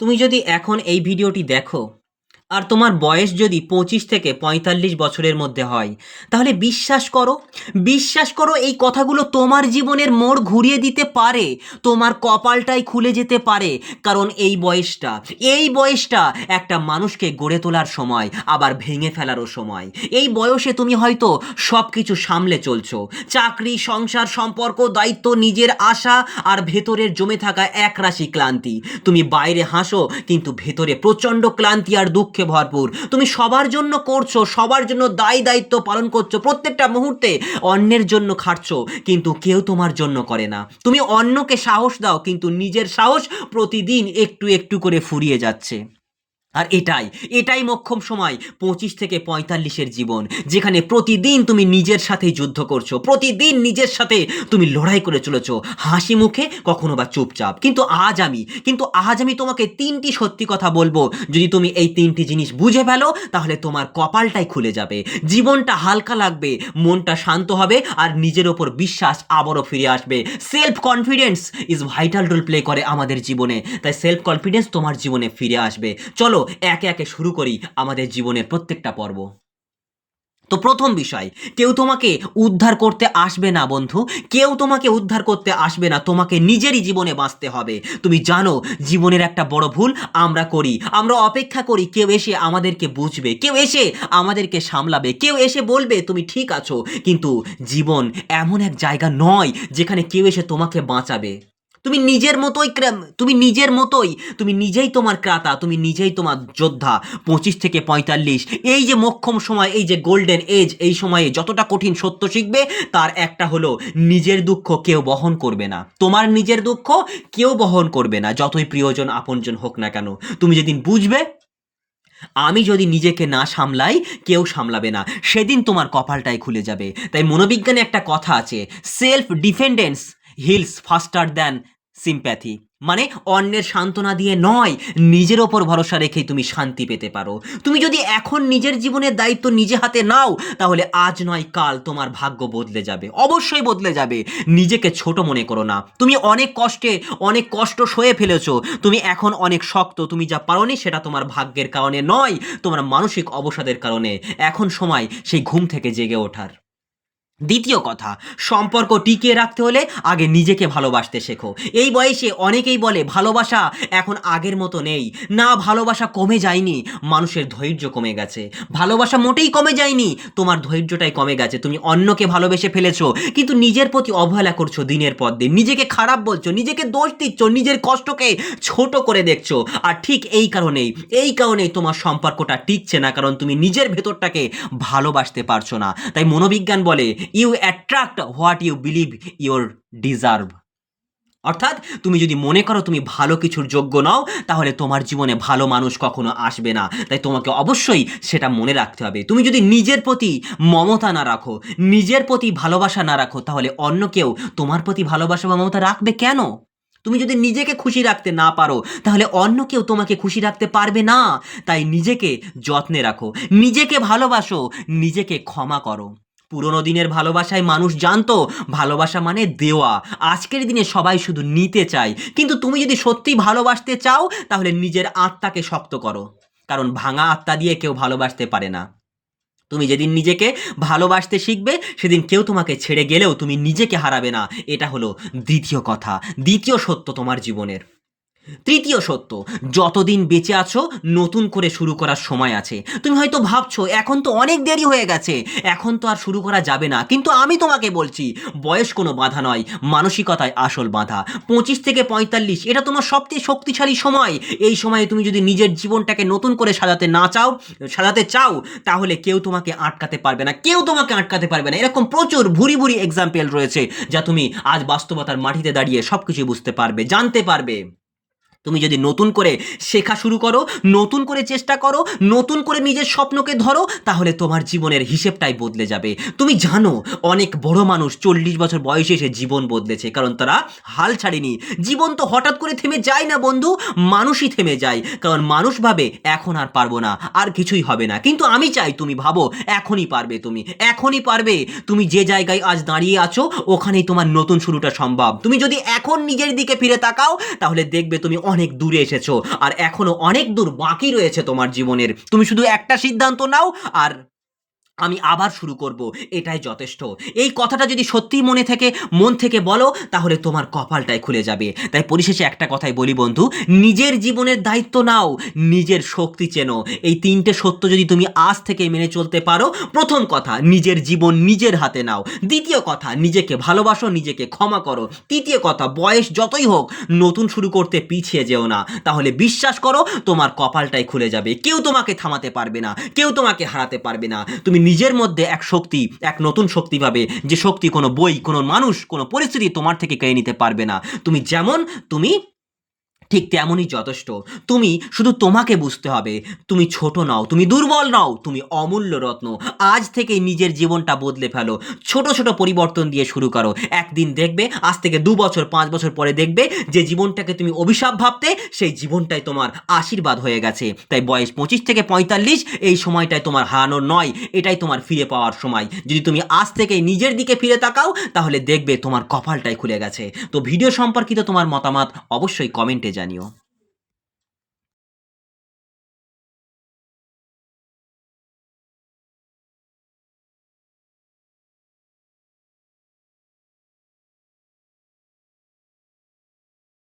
তুমি যদি এখন এই ভিডিওটি দেখো আর তোমার বয়স যদি 25 থেকে 45 বছরের মধ্যে হয়, তাহলে বিশ্বাস করো এই কথাগুলো তোমার জীবনের মোড় ঘুরিয়ে দিতে পারে। তোমার কপালটাই খুলে যেতে পারে। কারণ এই বয়সটা একটা মানুষকে গড়ে তোলার সময়, আবার ভেঙে ফেলারও সময়। এই বয়সে তুমি হয়তো সব কিছু সামলে চলছো, চাকরি, সংসার, সম্পর্ক, দায়িত্ব, নিজের আশা আর ভেতরের জমে থাকা একরাশি ক্লান্তি। তুমি বাইরে হাসো, কিন্তু ভেতরে প্রচণ্ড ক্লান্তি আর দুঃখে ভরপুর। তুমি সবার জন্য করছো, সবার জন্য দায়িত্ব পালন করছো, প্রত্যেকটা মুহূর্তে অন্যের জন্য খাটছো, কিন্তু কেউ তোমার জন্য করে না। তুমি অন্যকে সাহস দাও, কিন্তু নিজের সাহস প্রতিদিন একটু একটু করে ফুরিয়ে যাচ্ছে। আর এটাই মোক্ষম সময় 25 থেকে 45-এর জীবন, যেখানে প্রতিদিন তুমি নিজের সাথেই যুদ্ধ করছো, প্রতিদিন নিজের সাথে তুমি লড়াই করে চলেছো, হাসি মুখে, কখনো বা চুপচাপ। কিন্তু আজ আমি তোমাকে 3টি সত্যি কথা বলবো। যদি তুমি এই 3টি জিনিস বুঝে ফেলো, তাহলে তোমার কপালটাই খুলে যাবে, জীবনটা হালকা লাগবে, মনটা শান্ত হবে, আর নিজের ওপর বিশ্বাস আবারও ফিরে আসবে। Self confidence is vital role play করে আমাদের জীবনে, তাই সেলফ কনফিডেন্স তোমার জীবনে ফিরে আসবে। চলো একে একে শুরু করি আমাদের জীবনের প্রত্যেকটা পর্ব। তো প্রথম বিষয়, কেউ তোমাকে উদ্ধার করতে আসবে না বন্ধু, কেউ তোমাকে উদ্ধার করতে আসবে না, তোমাকে নিজেরই জীবনে বাঁচতে হবে। তুমি জানো, জীবনের একটা বড় ভুল আমরা করি, আমরা অপেক্ষা করি কেউ এসে আমাদেরকে বুঝবে, কেউ এসে আমাদেরকে সামলাবে, কেউ এসে বলবে তুমি ঠিক আছো। কিন্তু জীবন এমন এক জায়গা নয় যেখানে কেউ এসে তোমাকে বাঁচাবে। তুমি নিজেই তোমার ক্রাতা, তুমি নিজেই তোমার যোদ্ধা। 25 থেকে 45, এই যে মোক্ষম সময়, এই যে গোল্ডেন এজ, এই সময়ে যতটা কঠিন সত্য শিখবে, তার একটা হলো, নিজের দুঃখ কেউ বহন করবে না। তোমার নিজের দুঃখ কেউ বহন করবে না, যতই প্রিয়জন আপনজন হোক না কেন। তুমি যেদিন বুঝবে আমি যদি নিজেকে না সামলাই, কেউ সামলাবে না, সেদিন তোমার কপালটাই খুলে যাবে। তাই মনোবিজ্ঞানে একটা কথা আছে, self dependence heals faster than sympathy. মানে অন্যের সান্ত্বনা দিয়ে নয়, নিজের ওপর ভরসা রেখেই তুমি শান্তি পেতে পারো। তুমি যদি এখন নিজের জীবনের দায়িত্ব নিজে হাতে নাও, তাহলে আজ নয় কাল তোমার ভাগ্য বদলে যাবে, অবশ্যই বদলে যাবে। নিজেকে ছোট মনে করো না। তুমি অনেক কষ্ট সয়ে ফেলেছো, তুমি এখন অনেক শক্ত। তুমি যা পারোনি সেটা তোমার ভাগ্যের কারণে নয়, তোমার মানসিক অবসাদের কারণে। এখন সময় সেই ঘুম থেকে জেগে ওঠার। দ্বিতীয় কথা, সম্পর্ক টিকিয়ে রাখতে হলে আগে নিজেকে ভালোবাসতে শেখো। এই বয়সে অনেকেই বলে ভালোবাসা এখন আগের মতো নেই। না, ভালোবাসা কমে যায়নি, মানুষের ধৈর্য কমে গেছে। ভালোবাসা মোটেই কমে যায়নি, তোমার ধৈর্যটাই কমে গেছে। তুমি অন্যকে ভালোবেসে ফেলেছো, কিন্তু নিজের প্রতি অবহেলা করছো দিনের পর দিন, নিজেকে খারাপ বলছো, নিজেকে দোষ দিচ্ছ, নিজের কষ্টকে ছোট করে দেখছো। আর ঠিক এই কারণেই তোমার সম্পর্কটা টিকছে না, কারণ তুমি নিজের ভেতরটাকে ভালোবাসতে পারছো না। তাই মনোবিজ্ঞান বলে, you attract what you believe your deserve. অর্থাৎ তুমি যদি মনে করো তুমি ভালো কিছুর যোগ্য নও, তাহলে তোমার জীবনে ভালো মানুষ কখনো আসবে না। তাই তোমাকে অবশ্যই সেটা মনে রাখতে হবে। তুমি যদি নিজের প্রতি মমতা না রাখো, নিজের প্রতি ভালোবাসা না রাখো, তাহলে অন্য কেউ তোমার প্রতি ভালোবাসা বা মমতা রাখবে কেন? তুমি যদি নিজেকে খুশি রাখতে না পারো, তাহলে অন্য কেউ তোমাকে খুশি রাখতে পারবে না। তাই নিজেকে যত্নে রাখো, নিজেকে ভালোবাসো, নিজেকে ক্ষমা করো। পুরোনো দিনের ভালোবাসায় মানুষ জানতো ভালোবাসা মানে দেওয়া। আজকের দিনে সবাই শুধু নিতে চায়। কিন্তু তুমি যদি সত্যি ভালোবাসতে চাও, তাহলে নিজের আত্মাকে শক্ত করো, কারণ ভাঙা আত্মা দিয়ে কেউ ভালোবাসতে পারে না। তুমি যেদিন নিজেকে ভালোবাসতে শিখবে, সেদিন কেউ তোমাকে ছেড়ে গেলেও তুমি নিজেকে হারাবে না। এটা হলো দ্বিতীয় কথা, দ্বিতীয় সত্য তোমার জীবনের। তৃতীয় সত্য, যতদিন বেঁচে আছো নতুন করে শুরু করার সময় আছে। তুমি হয়তো ভাবছো এখন তো অনেক দেরি হয়ে গেছে, এখন তো আর শুরু করা যাবে না। কিন্তু আমি তোমাকে বলছি, বয়স কোনো বাধা নয়, মানসিকতায় আসল বাধা। 25 থেকে 45 এটা তোমার সবচেয়ে শক্তিশালী সময়। এই সময়ে তুমি যদি নিজের জীবনটাকে নতুন করে সাজাতে চাও, তাহলে কেউ তোমাকে আটকাতে পারবে না, কেউ তোমাকে আটকাতে পারবে না। এরকম প্রচুর ভুরি এক্সাম্পল রয়েছে, যা তুমি আজ বাস্তবতার মাটিতে দাঁড়িয়ে সবকিছু বুঝতে পারবে, জানতে পারবে। তুমি যদি নতুন করে শেখা শুরু করো, নতুন করে চেষ্টা করো, নতুন করে নিজের স্বপ্নকে ধরো, তাহলে তোমার জীবনের হিসেবটাই বদলে যাবে। তুমি জানো, অনেক বড় মানুষ 40 বছর বয়সে এসে জীবন বদলেছে, কারণ তারা হাল ছাড়েনি। জীবন তো হঠাৎ করে থেমে যায় না বন্ধু, মানুষই থেমে যায়। কারণ মানুষ ভাবে এখন আর পারবো না, আর কিছুই হবে না। কিন্তু আমি চাই তুমি ভাবো এখনই পারবে, তুমি এখনই পারবে। তুমি যে জায়গায় আজ দাঁড়িয়ে আছো, ওখানেই তোমার নতুন শুরুটা সম্ভব। তুমি যদি এখন নিজের দিকে ফিরে তাকাও, তাহলে দেখবে তুমি অনেক দূরে এসেছো, আর এখনো অনেক দূর বাকি রয়েছে তোমার জীবনের। তুমি শুধু একটা সিদ্ধান্ত নাও, আর আমি আবার শুরু করব, এটাই যথেষ্ট। এই কথাটা যদি সত্যিই মন থেকে বলো, তাহলে তোমার কপালটাই খুলে যাবে। তাই পরিশেষে একটা কথাই বলি বন্ধু, নিজের জীবনের দায়িত্ব নাও, নিজের শক্তি চেনো। এই তিনটে সত্য যদি তুমি আজ থেকে মেনে চলতে পারো, প্রথম কথা, নিজের জীবন নিজের হাতে নাও। দ্বিতীয় কথা, নিজেকে ভালোবাসো, নিজেকে ক্ষমা করো। তৃতীয় কথা, বয়স যতই হোক, নতুন শুরু করতে পিছিয়ে যেও না। তাহলে বিশ্বাস করো, তোমার কপালটাই খুলে যাবে। কেউ তোমাকে থামাতে পারবে না, কেউ তোমাকে হারাতে পারবে না। তুমি নিজের মধ্যে এক শক্তি, এক নতুন শক্তি পাবে, যে শক্তি কোনো বই, কোনো মানুষ, কোনো পরিস্থিতি তোমার থেকে কেড়ে নিতে পারবে না। তুমি যেমন, তুমি ঠিক তেমনই যথেষ্ট। তুমি শুধু তোমাকে বুঝতে হবে, তুমি ছোট নও, তুমি দুর্বল নও, তুমি অমূল্য রত্ন। আজ থেকেই নিজের জীবনটা বদলে ফেলো, ছোট ছোট পরিবর্তন দিয়ে শুরু করো। একদিন দেখবে, আজ থেকে 2 বছর 5 বছর পরে দেখবে, যে জীবনটাকে তুমি অভিশাপ ভাবতে, সেই জীবনটাই তোমার আশীর্বাদ হয়ে গেছে। তাই বয়স 25 থেকে 45, এই সময়টাই তোমার হারানোর নয়, এটাই তোমার ফিরে পাওয়ার সময়। যদি তুমি আজ থেকে নিজের দিকে ফিরে তাকাও, তাহলে দেখবে তোমার কপালটাই খুলে গেছে। তো ভিডিও সম্পর্কিত তোমার মতামত অবশ্যই কমেন্টে জানিও।